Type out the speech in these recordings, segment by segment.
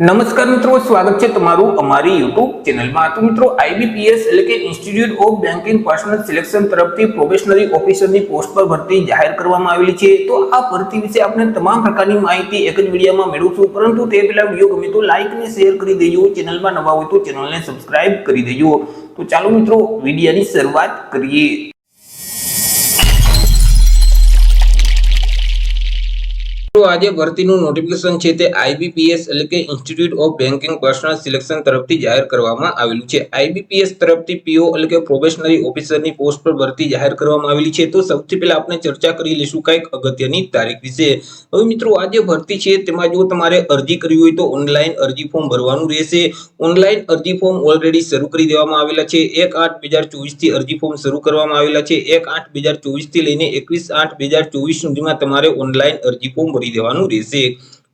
નમસ્કાર મિત્રો, સ્વાગત છે તમારું અમારી યુટ્યુબ ચેનલમાં। તો મિત્રો, આઈબીપીએસ એટલે કે institute of banking personal selection તરફથી પ્રોબેશનરી ઓફિસરની પોસ્ટ પર ભરતી જાહેર કરવામાં આવેલી છે। તો આ ભરતી વિશે આપણે તમામ પ્રકારની માહિતી એક જ વિડીયોમાં મેળવશું, પરંતુ તે પહેલા વિડીયો ગમે તો લાઈક અને શેર કરી દેજો, ચેનલમાં નવા હોય તો ચેનલને સબસ્ક્રાઇબ કરી દેજો। તો ચાલો મિત્રો, વિડીયોની શરૂઆત કરીએ। तो आज भर्तीનું નોટિફિકેશન છે તે આઈબીપીએસ એટલે કે institute of banking personal selection તરફથી જાહેર કરવામાં આવેલું છે। આઈબીપીએસ તરફથી પીઓ એટલે કે પ્રોબેશનરી ઓફિસરની પોસ્ટ પર ભરતી જાહેર કરવામાં આવેલી છે। તો સૌથી પહેલા આપણે ચર્ચા કરી લઈશું કંઈક અગત્યની તારીખ વિશે। હવે મિત્રો, આ જે ભરતી છે તેમાં જો તમારે અરજી કરવી હોય તો ઓનલાઈન અરજી ફોર્મ ભરવાનું રહેશે। ઓનલાઈન અરજી ફોર્મ ઓલરેડી શરૂ કરી દેવામાં આવેલા છે। 1/8/2024 થી અરજી ફોર્મ શરૂ કરવામાં આવેલા છે। 1/8/2024 થી લઈને 21/8/2024 સુધીમાં તમારે ઓનલાઈન અરજી ફોર્મ ભરી દેવાનું રહેશે।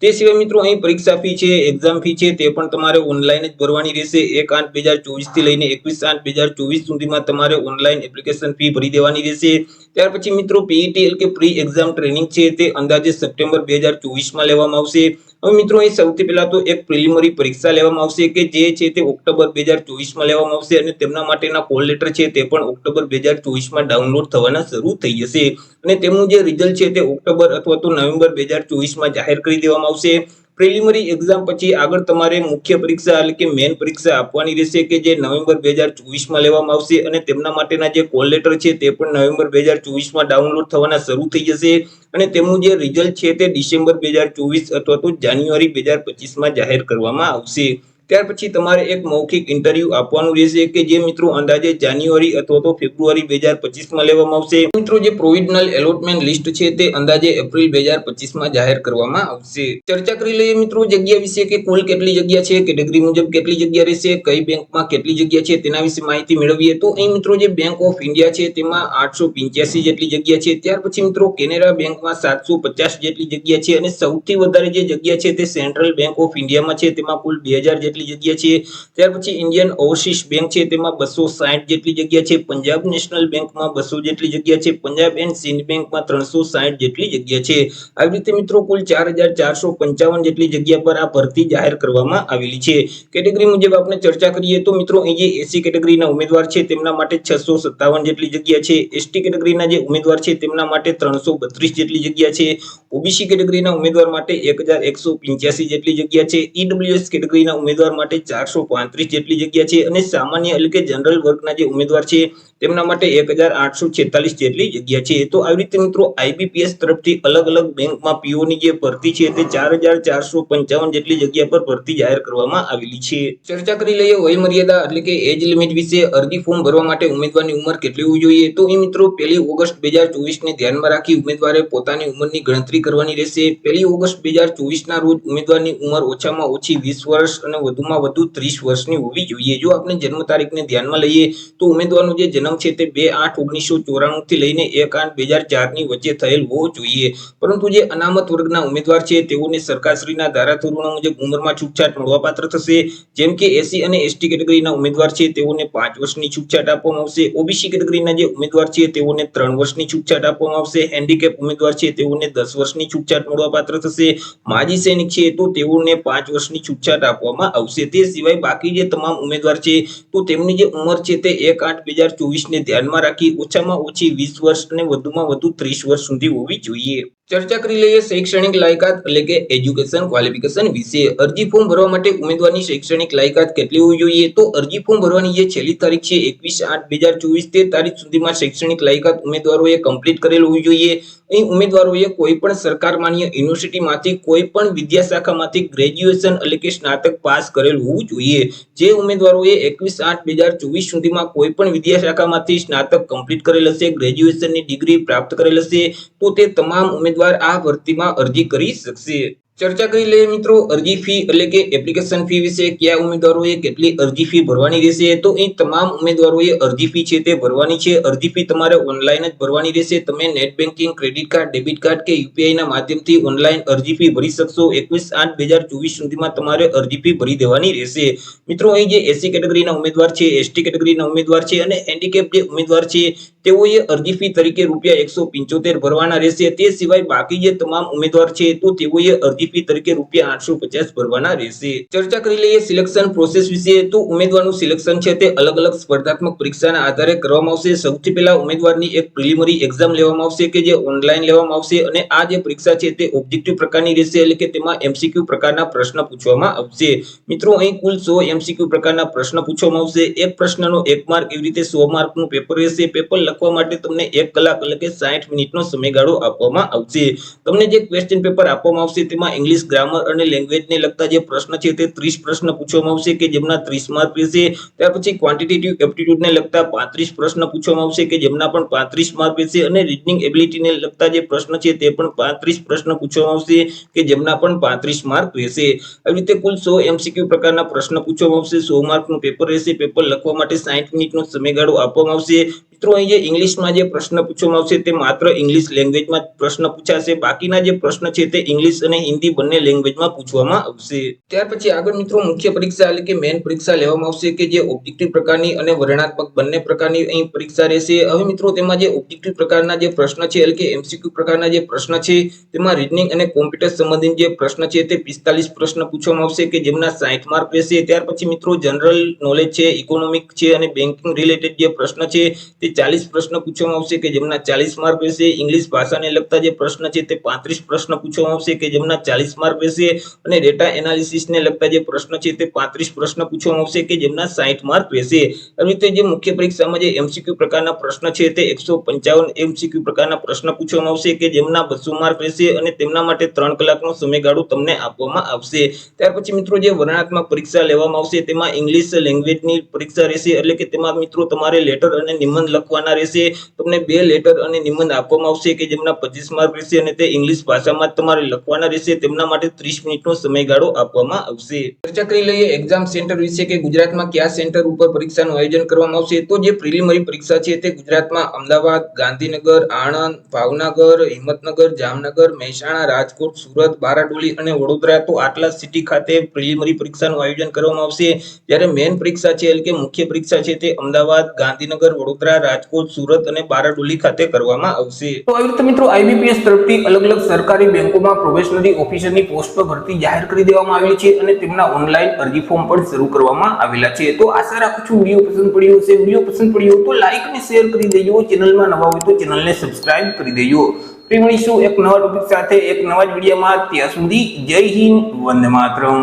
તે સિવાય મિત્રો, અહીં પરીક્ષા ફી છે, એક્ઝામ ફી છે, તે પણ તમારે ઓનલાઈન જ ભરવાની રહેશે। 1/8/2024 થી લઈને 21/8/2024 સુધીમાં તમારે ઓનલાઈન એપ્લિકેશન ફી ભરી દેવાની રહેશે। ત્યાર પછી મિત્રો, પીઈટી એટલે કે પ્રી એક્ઝામ ટ્રેનિંગ છે તે અંદાજે સપ્ટેમ્બર 2024 માં લેવામાં આવશે। હવે મિત્રો, અહીં સૌથી પહેલા તો એક પ્રિલિમિનરી પરીક્ષા લેવામાં આવશે કે જે છે તે ઓક્ટોબર 2024 માં લેવામાં આવશે અને તેમના માટેના કોલ લેટર છે તે પણ ઓક્ટોબર 2024 માં ડાઉનલોડ થવાના શરૂ થઈ જશે અને તેમનું જે રિઝલ્ટ છે તે ઓક્ટોબર અથવા તો નવેમ્બર 2024 માં જાહેર કરી દેવામાં આવશે। પ્રિલિમિનરી એક્ઝામ પછી આગળ તમારે મુખ્ય પરીક્ષા એટલે કે મેઇન પરીક્ષા આપવાની રહેશે કે જે નવેમ્બર 2024 માં લેવામાં આવશે અને તેમના માટેના જે કોલ લેટર છે તે પણ નવેમ્બર 2024 માં ડાઉનલોડ થવાના શરૂ થઈ જશે અને તેમનું જે રિઝલ્ટ છે તે ડિસેમ્બર 2024 અથવા તો જાન્યુઆરી 2025 માં જાહેર કરવામાં આવશે। ત્યાર પછી તમારે એક મૌખિક ઇન્ટરવ્યુ આપવાનું રહેશે કે જે મિત્રો અંદાજે જાન્યુઆરી અથવા તો ફેબ્રુઆરી 2025 માં લેવામાં આવશે। મિત્રો, જે પ્રોવિઝનલ એલોટમેન્ટ લિસ્ટ છે તે અંદાજે એપ્રિલ 2025 માં જાહેર કરવામાં આવશે। ચર્ચા કરી લઈએ મિત્રો જગ્યા વિશે કે કુલ કેટલી જગ્યા છે, કેટેગરી મુજબ કેટલી જગ્યા રહેશે, કઈ બેંકમાં કેટલી જગ્યા છે તેના વિશે માહિતી મેળવીએ તો અહીં મિત્રો જે બેંક ઓફ ઇન્ડિયા છે તેમાં 885 જેટલી જગ્યા છે। ત્યાર પછી મિત્રો કેનેરા બેંકમાં 750 જેટલી જગ્યા છે અને સૌથી વધારે જે જગ્યા છે તે સેન્ટ્રલ બેંક ઓફ ઇન્ડિયામાં છે, તેમાં કુલ 2000 જેટલી જગ્યા છે। ત્યાર પછી ઇન્ડિયન ઓવરસીઝ બેંક છે તેમાં 260 જેટલી જગ્યા છે। પંજાબ નેશનલ બેંકમાં 200 જેટલી જગ્યા છે। પંજાબ એન્ડ સિંધ બેંકમાં 360 જેટલી જગ્યા છે। આવી રીતે મિત્રો કુલ 4455 જેટલી જગ્યા પર આ ભરતી જાહેર કરવામાં આવેલી છે। કેટેગરી મુજબ આપણે ચર્ચા કરીએ તો મિત્રો અહીં જે એસસી કેટેગરીના ઉમેદવાર છે તેમના માટે 657 જેટલી જગ્યા છે। એસટી કેટેગરીના જે ઉમેદવાર છે તેમના માટે 332 જેટલી જગ્યા છે। ઓબીસી કેટેગરીના ઉમેદવાર માટે 1185 જેટલી જગ્યા છે। ઈડબ્લ્યુએસ કેટેગરીના ઉમેદવાર માટે 435 જેટલી જગ્યા છે અને સામાન્ય એટલે કે જનરલ વર્ગના જે ઉમેદવાર છે તેમના માટે 1846 જેટલી જગ્યા છે। તો આવી રીતે મિત્રો આઈબીપીએસ તરફથી અલગ અલગ બેંકમાં પીઓની જે ભરતી છે તે 4455 જેટલી જગ્યા પર ભરતી જાહેર કરવામાં આવેલી છે। ચર્ચા કરી લઈએ વય મર્યાદા એટલે કે એજ લિમિટ વિશે। અરજી ફોર્મ ભરવા માટે ઉમેદવારની ઉંમર કેટલી હોવી જોઈએ તો એ મિત્રો 1 ઓગસ્ટ 2024 ને ધ્યાનમાં રાખી ઉમેદવારે પોતાની ઉંમરની ગણતરી કરવાની રહેશે। 1 ઓગસ્ટ 2024 ના રોજ ઉમેદવારની ઉંમર ઓછામાં ઓછી 20 વર્ષ અને વધુમાં વધુ 30 વર્ષની હોવી જોઈએ। જો આપણે જન્મ તારીખને ધ્યાનમાં લઈએ તો ઉમેદવારનો જે જન્મ છે તે 2/8/1994 થી લઈને 1/8/2004 ની વચ્ચે થયેલ હોવો જોઈએ। પરંતુ જે અનામત વર્ગના ઉમેદવાર છે તેઓને સરકારશ્રીના ધારાધોરણો મુજબ ઉંમરમાં છૂટછાટ મળવાપાત્ર થશે। જેમ કે એસસી અને એસટી કેટેગરીના ઉમેદવાર છે તેઓને 5 વર્ષની છૂટછાટ આપવામાં આવશે। ઓબીસી કેટેગરીના જે ઉમેદવાર છે તેઓને 3 વર્ષની છૂટછાટ આપવામાં આવશે। હેન્ડીકેપ ઉમેદવાર છે તેઓને 10 વર્ષની છૂટછાટ મળવાપાત્ર થશે। માજી સૈનિક છે તો તેઓને 5 વર્ષની છૂટછાટ આપવામાં આવશે। તે સિવાય બાકી જે તમામ ઉમેદવાર છે તો તેમની જે ઉંમર છે તે 1/8/2024 ને ધ્યાનમાં રાખી ઓછામાં ઓછી 20 વર્ષ અને વધુમાં વધુ 30 વર્ષ સુધી હોવી જોઈએ। ચર્ચા કરી લઈએ શૈક્ષણિક લાયકાત એટલે કે એજ્યુકેશન ક્વોલિફિકેશન વિશે। અરજી ફોર્મ ભરવા માટે ઉમેદવારની શૈક્ષણિક લાયકાત કેટલી હોવી જોઈએ તો અરજી ફોર્મ ભરવાની જે છેલ્લી તારીખ છે 21/8/2024 તે તારીખ સુધીમાં શૈક્ષણિક લાયકાત ઉમેદવારોએ કમ્પ્લીટ કરેલ હોવી જોઈએ। અહીં ઉમેદવારોએ કોઈ પણ સરકાર માન્ય યુનિવર્સિટીમાંથી કોઈ પણ વિદ્યા શાખામાંથી ગ્રેજ્યુએશન એટલે કે સ્નાતક પાસ કરેલ હોવું જોઈએ। જે ઉમેદવારોએ 21/8/2024 સુધીમાં કોઈ પણ વિદ્યા શાખામાંથી સ્નાતક કમ્પ્લીટ કરેલ હશે, ગ્રેજ્યુએશનની ડિગ્રી પ્રાપ્ત કરેલ હશે તો તે તમામ ઉમેદવાર આ ભરતીમાં અરજી કરી શકશે। ચર્ચા કરી લઈએ મિત્રો અરજી ફી એટલે કે એપ્લિકેશન ફી વિશે। કયા ઉમેદવારોએ કેટલી અરજી ફી ભરવાની રહેશે તો અહીં તમામ ઉમેદવારોએ અરજી ફી છે તે ભરવાની છે। અરજી ફી તમારે ઓનલાઈન જ ભરવાની રહેશે। તમે net banking, credit card, debit card કે યુપીઆઈ ના માધ્યમથી ઓનલાઈન અરજી ફી ભરી શકશો। 21/8/2024 સુધીમાં તમારે અરજી ફી ભરી દેવાની રહેશે। મિત્રો, અહીં જે એસસી કેટેગરીના ઉમેદવાર છે, એસટી કેટેગરીના ઉમેદવાર છે અને હેન્ડીકેપ જે ઉમેદવાર છે તેઓએ અરજી ફી તરીકે ₹175 ભરવાના રહેશે। તે સિવાય બાકી જે તમામ ઉમેદવાર છે તો તેઓએ અરજી અરજી ફી તરીકે ₹850 ભરવાના રહેશે। ચર્ચા કરી લઈએ સિલેક્શન પ્રોસેસ વિશે। તો ઉમેદવારનું સિલેક્શન છે તે અલગ અલગ સ્પર્ધાત્મક પરીક્ષાના આધારે કરવામાં આવશે। સૌથી પહેલા ઉમેદવારની એક પ્રિલિમિનરી એક્ઝામ લેવામાં આવશે કે જે ઓનલાઈન લેવામાં આવશે અને આ જે પરીક્ષા છે તે ઓબ્જેક્ટિવ પ્રકારની રહેશે, એટલે કે તેમાં MCQ પ્રકારના પ્રશ્ન પૂછવામાં આવશે। મિત્રો અહીં કુલ 100 MCQ પ્રકારના પ્રશ્ન પૂછવામાં આવશે। એક પ્રશ્નનો 1 માર્ક, એવી રીતે 100 માર્કનું પેપર રહેશે। પેપર લખવા માટે તમને 1 કલાક એટલે કે 60 મિનિટનો સમયગાળો આપવામાં આવશે। તમને જે ક્વેશ્ચન પેપર આપવામાં આવશે તેમાં ઇંગ્લિશ ગ્રામર અને લેંગ્વેજને લગતા જે પ્રશ્ન છે તે 30 પ્રશ્ન પૂછવામાં આવશે કે જેમના 30 માર્ક રહેશે। ત્યાર પછી ક્વોન્ટિટેટિવ એપ્ટિટ્યુડને લગતા 35 પ્રશ્ન પૂછવામાં આવશે કે જેમના પણ 35 માર્ક રહેશે અને રીઝનિંગ એબિલિટીને લગતા જે પ્રશ્ન છે તે પણ 35 પ્રશ્ન પૂછવામાં આવશે કે જેમના પણ 35 માર્ક રહેશે। આવી રીતે કુલ 100 MCQ પ્રકારના પ્રશ્ન પૂછવામાં આવશે। 100 માર્કનું પેપર રહેશે। પેપર લખવા માટે 60 મિનિટનો સમયગાળો આપવામાં આવશે। મિત્રો અહીં જે ઇંગ્લિશમાં જે પ્રશ્ન પૂછવામાં આવશે તે માત્ર ઇંગ્લિશ લેંગ્વેજમાં પ્રશ્ન પૂછાશે। બાકીના જે પ્રશ્ન છે તે ઇંગ્લિશ અને હિન્દી બંને લેંગ્વેજમાં પૂછવામાં આવશે। ત્યાર પછી આગળ મિત્રો મુખ્ય પરીક્ષા એટલે કે મેઇન પરીક્ષા લેવામાં આવશે કે જે ઓબ્જેક્ટિવ પ્રકારની અને વર્ણનાત્મક બંને પ્રકારની અહીં પરીક્ષા રહેશે। હવે મિત્રો તેમાં જે ઓબ્જેક્ટિવ પ્રકારના જે પ્રશ્ન છે એટલે કે MCQ પ્રકારના જે પ્રશ્ન છે તેમાં રીઝનિંગ અને કોમ્પ્યુટર સંબંધિત જે પ્રશ્ન છે તે 45 પ્રશ્ન પૂછવામાં આવશે કે જેમના 60 માર્ક રહેશે। ત્યાર પછી મિત્રો જનરલ નોલેજ છે, ઇકોનોમિક છે અને બેન્કિંગ રિલેટેડ જે પ્રશ્ન છે તે 40 પ્રશ્ન પૂછવામાં આવશે કે જેમના 40 માર્ક રહેશે। ઇંગ્લિશ ભાષાને લગતા જે પ્રશ્ન છે તે 35 પ્રશ્ન પૂછવામાં આવશે કે જેમના 40 માર્ક રહેશે અને ડેટા એનાલિસિસને લગતા જે પ્રશ્ન છે તે 35 પ્રશ્ન પૂછવામાં આવશે કે જેમના 60 માર્ક રહેશે। આવી રીતે જે મુખ્ય પરીક્ષામાં જે MCQ પ્રકારના પ્રશ્ન છે તે 155 MCQ પ્રકારના પ્રશ્ન પૂછવામાં આવશે કે જેમના 200 માર્ક રહેશે અને તેમના માટે 3 કલાકનો સમયગાળો તમને આપવામાં આવશે। ત્યાર પછી મિત્રો જે વર્ણનાત્મક પરીક્ષા લેવામાં આવશે તેમાં ઇંગ્લિશ લેંગ્વેજની પરીક્ષા રહેશે, એટલે કે તેમાં મિત્રો તમારે લેટર અને નિબંધ લખવાના રહેશે। તમને 2 લેટર અને નિબંધ આપવામાં આવશે કે જેમના 25 માર્ક રહેશે અને તે ઇંગ્લિશ ભાષામાં તમારે લખવાના રહેશે। તેમના માટે 30 મિનિટનો સમયગાળો આપવામાં આવશે। ચર્ચા કરી લઈએ એક્ઝામ સેન્ટર વિશે કે ગુજરાતમાં કયા સેન્ટર ઉપર પરીક્ષાનું આયોજન કરવામાં આવશે। તો જે પ્રિલિમિનરી પરીક્ષા છે તે ગુજરાતમાં અમદાવાદ, ગાંધીનગર, આણંદ, ભાવનગર, હિંમતનગર, જામનગર, મહેસાણા, રાજકોટ, સુરત, બારડોલી અને વડોદરા, તો આટલા સિટી ખાતે પ્રિલિમિનરી પરીક્ષાનું આયોજન કરવામાં આવશે। જ્યારે મેઇન પરીક્ષા છે એટલે કે મુખ્ય પરીક્ષા છે તે અમદાવાદ, ગાંધીનગર, વડોદરા, રાજકોટ, સુરત અને બારડોલી ખાતે કરવામાં આવશે। તો આવી રીતે મિત્રો IBPS તરફથી અલગ અલગ સરકારી બેંકોમાં પ્રોબેશનરી ઓફિસરની પોસ્ટ પર ભરતી જાહેર કરી દેવામાં આવેલી છે અને તેમના ઓનલાઈન અરજી ફોર્મ પણ શરૂ કરવામાં આવેલા છે। તો આશા રાખું છું વિડીયો પસંદ પડ્યો હશે। વિડીયો પસંદ પડ્યો તો લાઈક અને શેર કરી દેજો। ચેનલમાં નવા હોય તો ચેનલને સબસ્ક્રાઇબ કરી દેજો। ફરી મળીશું એક નવા ટોપિક સાથે એક નવા જ વિડીયોમાં। ત્યાં સુધી જય હિન્દ, વંદે માતરમ।